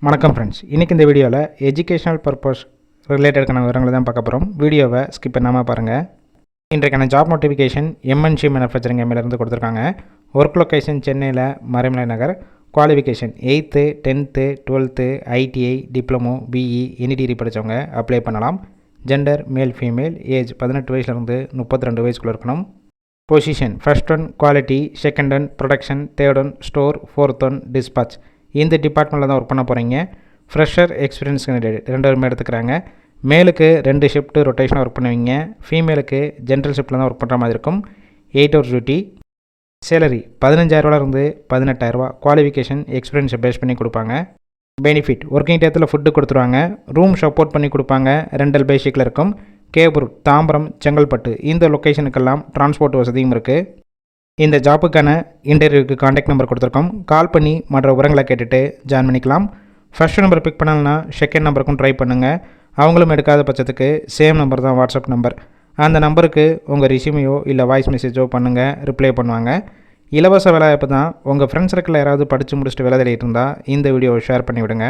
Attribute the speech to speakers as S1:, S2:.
S1: வணக்கம் ஃப்ரெண்ட்ஸ், இன்றைக்கி இந்த வீடியோவில் எஜுகேஷனல் பர்பஸ் ரிலேட்டடுக்கான விவரங்களை தான் பார்க்க போகிறோம். வீடியோவை ஸ்கிப் பண்ணாமல் பாருங்கள். இன்றைக்கான ஜாப் நோட்டிஃபிகேஷன் எம்என்சி மேனுஃபேக்சரிங் எம்ஏலேருந்து கொடுத்துருக்காங்க. ஒர்க் லொக்கேஷன் சென்னையில் Maraimalai Nagar. Qualification 8th 10th 12th ITI diploma BE any degree படித்தவங்க அப்ளை பண்ணலாம். Gender male female. ஏஜ் 18 வயசுலேருந்து 32 வயசுக்குள்ளே இருக்கணும். Position first one quality, second one production, third one store, fourth one dispatch. இந்த டிபார்ட்மெண்ட்டில் தான் ஒர்க் பண்ண போகிறீங்க. ஃப்ரெஷர் எக்ஸ்பீரியன்ஸ் கேண்டிடேட் 2 பேருமே எடுத்துக்கிறாங்க. மேலுக்கு 2 ஷிஃப்ட்டு ரொட்டேஷனாக ஒர்க் பண்ணுவீங்க. ஃபீமேலுக்கு ஜென்ரல் ஷிஃப்ட்டில் தான் ஒர்க் பண்ணுற மாதிரி இருக்கும். 8 hours டியூட்டி. சேலரி 15,000 18,000. குவாலிஃபிகேஷன் எக்ஸ்பீரியன்ஸை பேஸ் பண்ணி கொடுப்பாங்க. பெனிஃபிட் ஒர்க்கிங் டயத்தில் ஃபுட்டு கொடுத்துருவாங்க. ரூம் சப்போர்ட் பண்ணி கொடுப்பாங்க. ரெண்டல் பேசிக்கில் இருக்கும். கேபூர், தாம்பரம், செங்கல்பட்டு இந்த லொக்கேஷனுக்கெல்லாம் டிரான்ஸ்போர்ட் வசதியும் இருக்குது. இந்த ஜாப்புக்கான இன்டர்வியூக்கு காண்டாக்ட் நம்பர் கொடுத்துருக்கோம். கால் பண்ணி மற்ற விவரங்களை கேட்டுட்டு ஜாயின் பண்ணிக்கலாம். ஃபர்ஸ்ட் நம்பர் பிக் பண்ணலன்னா செகண்ட் நம்பருக்கும் ட்ரை பண்ணுங்கள். அவங்களும் எடுக்காத பட்சத்துக்கு சேம் நம்பர் தான் வாட்ஸ்அப் நம்பர். அந்த நம்பருக்கு உங்கள் ரெஸ்யூமையோ இல்லை வாய்ஸ் மெசேஜோ பண்ணுங்கள், ரிப்ளை பண்ணுவாங்க. இலவச வேலைவாய்ப்பு தான். உங்கள் ஃப்ரெண்ட்ஸ் சர்க்கிளில் யாராவது படித்து முடிச்சுட்டு வேலை தேடிட்டு இருந்தால் இந்த வீடியோவை ஷேர் பண்ணிவிடுங்க.